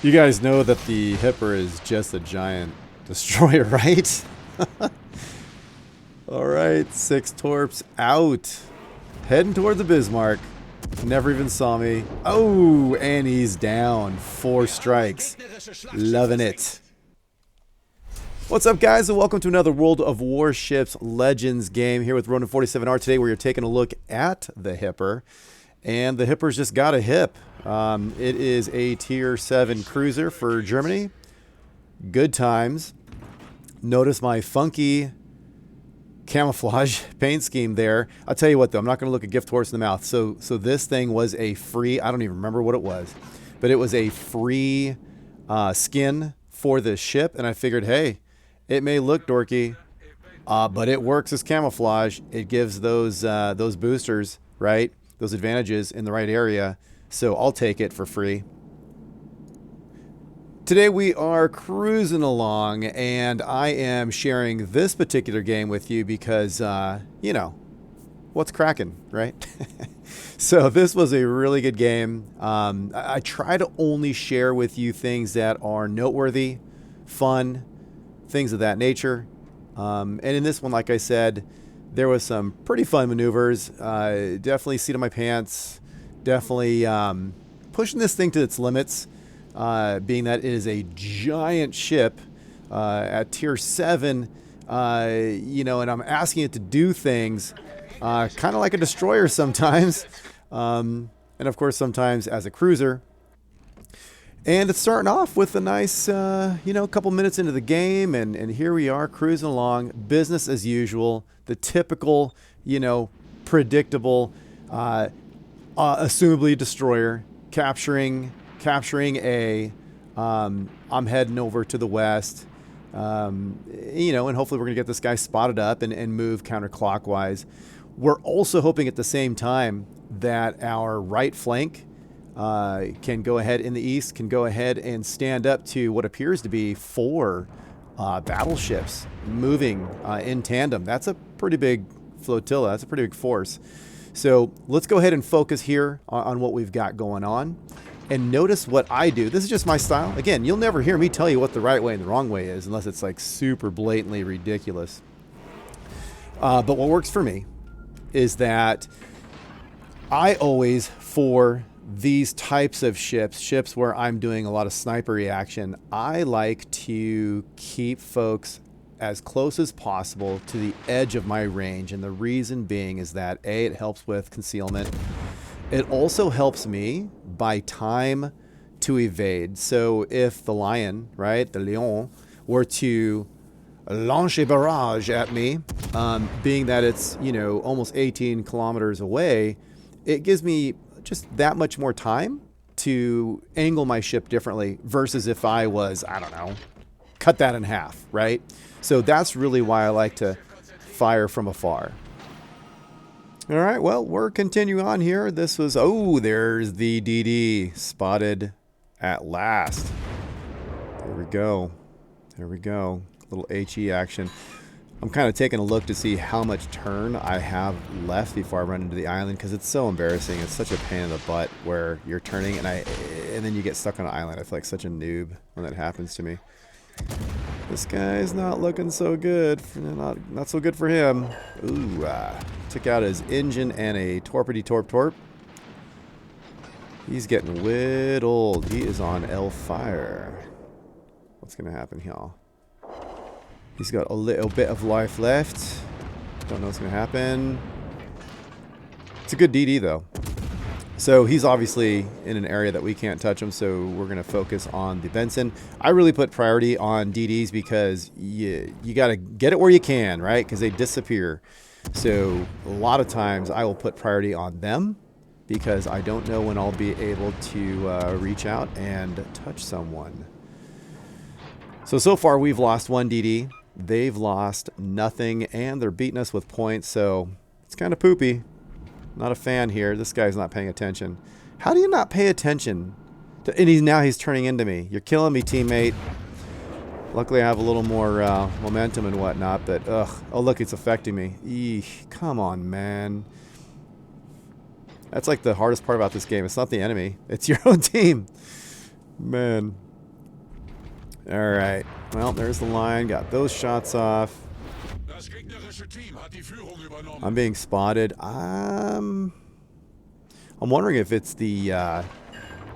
You guys know that the Hipper is just a giant destroyer, right? Alright, 6 torps out. Heading toward the Bismarck. Never even saw me. Oh, and he's down. 4 strikes. Loving it. What's up, guys, and welcome to another World of Warships Legends game here with Ronin47R today, where you're taking a look at the Hipper. And the Hipper's just got a hip. It is a Tier 7 cruiser for Germany. Good times. Notice my funky camouflage paint scheme there. I'll tell you what, though, I'm not going to look a gift horse in the mouth. So this thing was a free, I don't even remember what it was, but it was a free skin for this ship. And I figured, hey, it may look dorky, but it works as camouflage. It gives those boosters, right? Those advantages in the right area. So I'll take it for free. Today we are cruising along, and I am sharing this particular game with you because, you know, what's cracking, right? So this was a really good game. I try to only share with you things that are noteworthy, fun, things of that nature. And in this one, like I said, there was some pretty fun maneuvers. Definitely seat of my pants. Definitely pushing this thing to its limits. Being that it is a giant ship at Tier 7, you know, and I'm asking it to do things kind of like a destroyer sometimes. And of course, sometimes as a cruiser. And it's starting off with a nice, you know, couple minutes into the game, and here we are cruising along, business as usual, the typical, you know, predictable, assumably destroyer, capturing a, I'm heading over to the west, you know, and hopefully we're going to get this guy spotted up and move counterclockwise. We're also hoping at the same time that our right flank can go ahead in the east, can go ahead and stand up to what appears to be 4 battleships moving in tandem. That's a pretty big flotilla. That's a pretty big force. So let's go ahead and focus here on what we've got going on. And notice what I do. This is just my style. Again, you'll never hear me tell you what the right way and the wrong way is unless it's like super blatantly ridiculous. But what works for me is that I always, for these types of ships where I'm doing a lot of sniper reaction, I like to keep folks as close as possible to the edge of my range. And the reason being is that A, it helps with concealment. It also helps me by time to evade. So if the lion, right, the lion, were to launch a barrage at me, being that it's, you know, almost 18 kilometers away, it gives me just that much more time to angle my ship differently versus if I was, I don't know, cut that in half, right? So that's really why I like to fire from afar. All right, well, we're continuing on here. This was, oh, there's the DD spotted at last. There we go. There we go. Little HE action. I'm kind of taking a look to see how much turn I have left before I run into the island, because it's so embarrassing. It's such a pain in the butt where you're turning and then you get stuck on an island. I feel like such a noob when that happens to me. This guy's not looking so good. Not so good for him. Ooh, took out his engine and a torp. He's getting whittled. He is on L fire. What's gonna happen here? He's got a little bit of life left. Don't know what's gonna happen. It's a good DD though. So he's obviously in an area that we can't touch him, so we're going to focus on the Benson. I really put priority on DDs because you got to get it where you can, right? Because they disappear. So a lot of times I will put priority on them because I don't know when I'll be able to reach out and touch someone. So far we've lost 1 DD. They've lost nothing, and they're beating us with points, so it's kind of poopy. Not a fan here. This guy's not paying attention. How do you not pay attention? And now he's turning into me. You're killing me, teammate. Luckily, I have a little more momentum and whatnot, but ugh. Oh, look, it's affecting me. Eesh, come on, man. That's like the hardest part about this game. It's not the enemy. It's your own team. Man. All right. Well, there's the line. Got those shots off. I'm being spotted. I'm wondering if it's the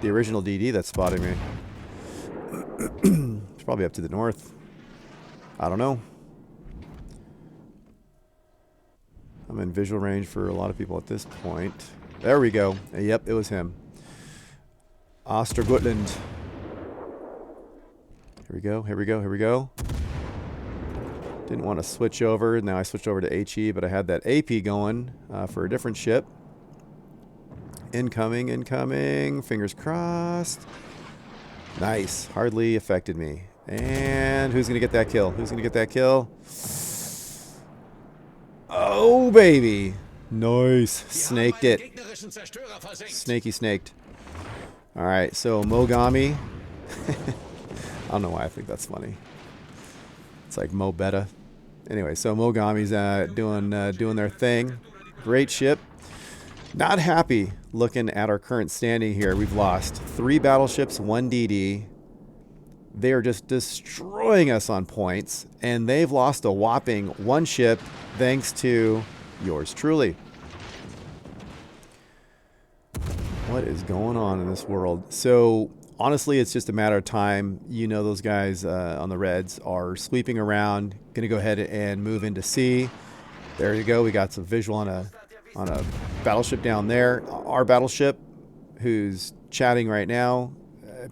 original DD that's spotting me. It's probably up to the north. I don't know. I'm in visual range for a lot of people at this point. There we go. Yep, it was him. Ostergutland. Here we go, here we go, here we go. Didn't want to switch over. Now I switched over to HE, but I had that AP going for a different ship. Incoming, incoming. Fingers crossed. Nice. Hardly affected me. And who's going to get that kill? Who's going to get that kill? Oh, baby. Nice. Snaked it. Snaky snaked. All right, so Mogami. I don't know why I think that's funny. It's like Mo Beta. Anyway, so Mogami's doing their thing. Great ship. Not happy looking at our current standing here. We've lost 3 battleships, 1 DD. They are just destroying us on points, and they've lost a whopping 1 ship thanks to yours truly. What is going on in this world? So honestly, it's just a matter of time. You know, those guys on the Reds are sweeping around. Going to go ahead and move into C. There you go. We got some visual on a battleship down there. Our battleship, who's chatting right now,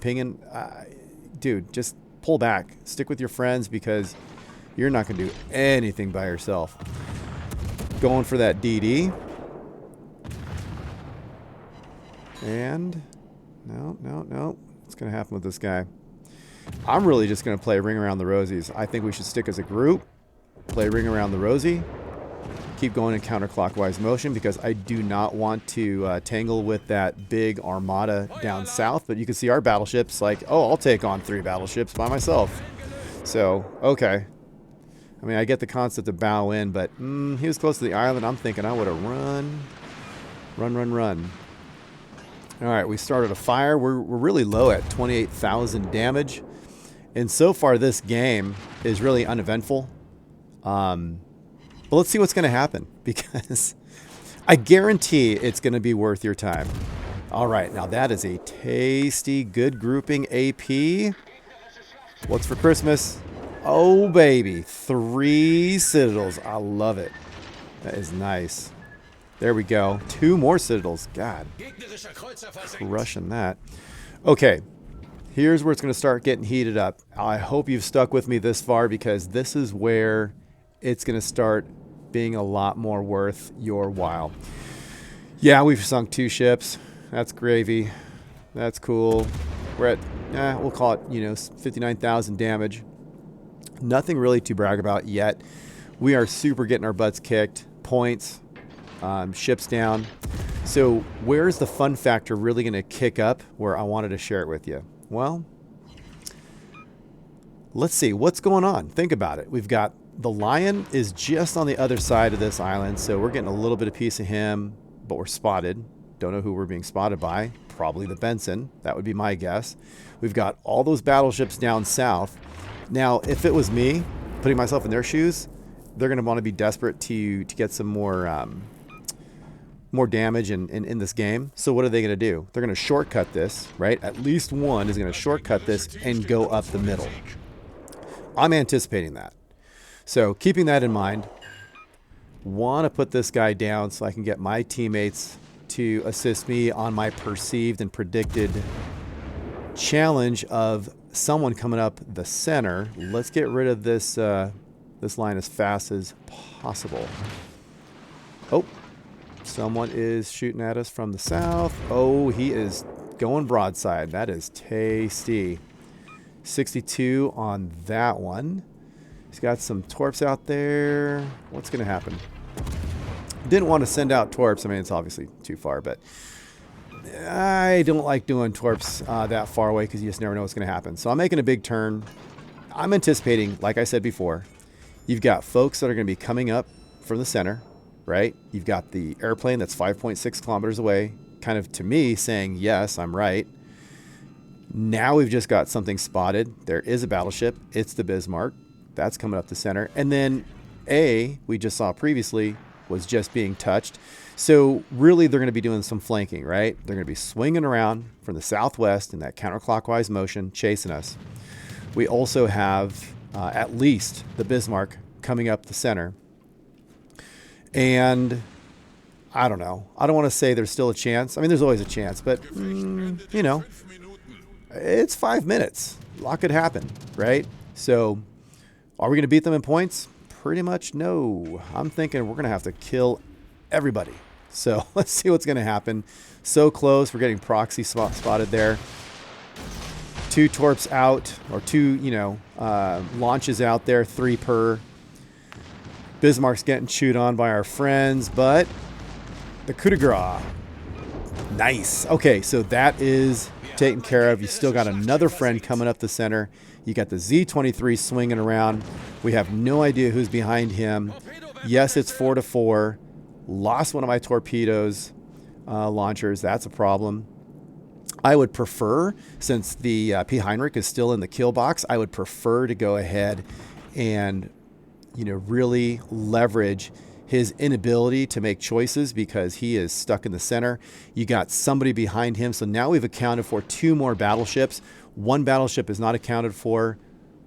pinging. Dude, just pull back. Stick with your friends because you're not going to do anything by yourself. Going for that DD. And no. What's going to happen with this guy? I'm really just going to play Ring Around the Rosies. I think we should stick as a group. Play Ring Around the Rosie. Keep going in counterclockwise motion because I do not want to tangle with that big armada down south. But you can see our battleships like, oh, I'll take on 3 battleships by myself. So, okay. I mean, I get the concept of bow in, but he was close to the island. I'm thinking I would have run. All right, we started a fire. We're really low at 28,000 damage. And so far, this game is really uneventful. But let's see what's going to happen because I guarantee it's going to be worth your time. All right, now that is a tasty, good grouping AP. What's for Christmas? Oh, baby. 3 Citadels. I love it. That is nice. There we go. 2 more Citadels. God. Crushing that. Okay. Here's where it's going to start getting heated up. I hope you've stuck with me this far because this is where it's going to start being a lot more worth your while. Yeah, we've sunk 2 ships. That's gravy. That's cool. We're at, we'll call it, 59,000 damage. Nothing really to brag about yet. We are super getting our butts kicked. Points, ships down. So where's the fun factor really going to kick up where I wanted to share it with you? Well, let's see. What's going on? Think about it. We've got the Lion is just on the other side of this island, so we're getting a little bit of piece of him, but we're spotted. Don't know who we're being spotted by. Probably the Benson. That would be my guess. We've got all those battleships down south. Now, if it was me, putting myself in their shoes, they're going to want to be desperate to get some more damage in this game. So what are they going to do? They're going to shortcut this, right? At least one is going to shortcut this and go up the middle. I'm anticipating that. So keeping that in mind, want to put this guy down so I can get my teammates to assist me on my perceived and predicted challenge of someone coming up the center. Let's get rid of this this line as fast as possible. Oh, someone is shooting at us from the south. Oh, he is going broadside. That is tasty. 62 on that one. He's got some torps out there. What's going to happen? Didn't want to send out torps. I mean, it's obviously too far, but I don't like doing torps that far away because you just never know what's going to happen. So I'm making a big turn. I'm anticipating, like I said before, you've got folks that are going to be coming up from the center, right? You've got the airplane that's 5.6 kilometers away, kind of to me saying, yes, I'm right. Now we've just got something spotted. There is a battleship. It's the Bismarck. That's coming up the center. And then A, we just saw previously, was just being touched. So really they're going to be doing some flanking, right? They're going to be swinging around from the southwest in that counterclockwise motion, chasing us. We also have at least the Bismarck coming up the center. And I don't know. I don't want to say there's still a chance. I mean, there's always a chance, but, you know, it's 5 minutes. A lot could happen, right? So are we going to beat them in points? Pretty much no. I'm thinking we're going to have to kill everybody. So let's see what's going to happen. So close. We're getting proxy spotted there. 2 torps out, or 2, you know, launches out there, 3 per. Bismarck's getting chewed on by our friends, but the coup de grace. Nice. Okay, so that is taken care of. You still got another friend coming up the center. You got the Z-23 swinging around. We have no idea who's behind him. Yes, it's 4-4. Lost one of my torpedoes launchers. That's a problem. I would prefer, since the P. Heinrich is still in the kill box, I would prefer to go ahead and, you know, really leverage his inability to make choices because he is stuck in the center. You got somebody behind him. So now we've accounted for 2 more battleships. 1 battleship is not accounted for.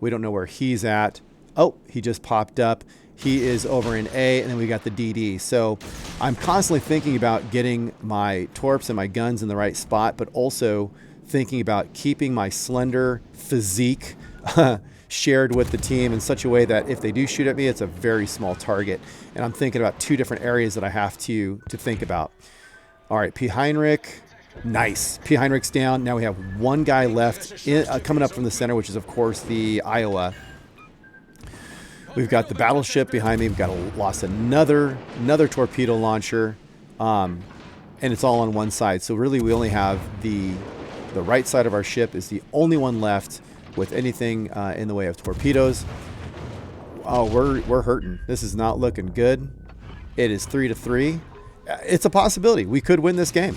We don't know where he's at. Oh, he just popped up. He is over in A, and then we got the DD. So I'm constantly thinking about getting my torps and my guns in the right spot, but also thinking about keeping my slender physique shared with the team in such a way that if they do shoot at me, it's a very small target. And I'm thinking about 2 different areas that I have to think about. All right, P. Heinrich. Nice. P. Heinrich's down. Now we have 1 guy left coming up from the center, which is, of course, the Iowa. We've got the battleship behind me. We've got lost another torpedo launcher, and it's all on one side. So really, we only have the right side of our ship is the only one left with anything in the way of torpedoes. Oh, we're hurting. This is not looking good. It is 3-3. It's a possibility. We could win this game.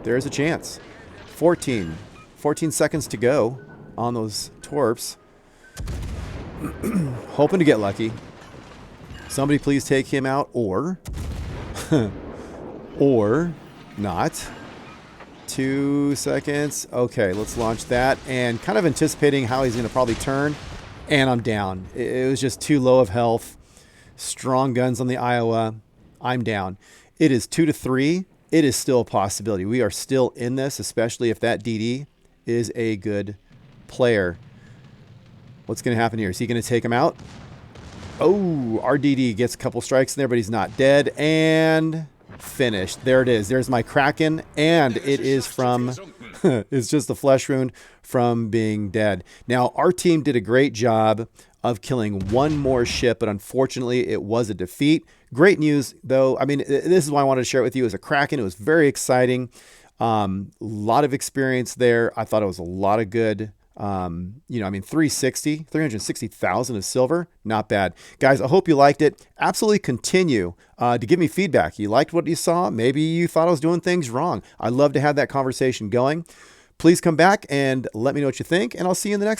There is a chance. 14 seconds to go on those torps. Hoping to get lucky. Somebody please take him out, or not. 2 seconds. Okay, let's launch that. And kind of anticipating how he's going to probably turn. And I'm down. It was just too low of health. Strong guns on the Iowa. I'm down. It is 2-3. It is still a possibility. We are still in this, especially if that DD is a good player. What's going to happen here? Is he going to take him out? Oh, RDD gets a couple strikes in there, but he's not dead. And finished. There it is. There's my Crackin. And it is from, it's just a flesh wound from being dead. Now, our team did a great job of killing 1 more ship, but unfortunately, it was a defeat. Great news, though. I mean, this is why I wanted to share it with you as a Crackin. It was very exciting. A lot of experience there. I thought it was a lot of good. You know, I mean, 360,000 of silver, not bad. Guys, I hope you liked it. Absolutely continue to give me feedback. You liked what you saw? Maybe you thought I was doing things wrong. I'd love to have that conversation going. Please come back and let me know what you think, and I'll see you in the next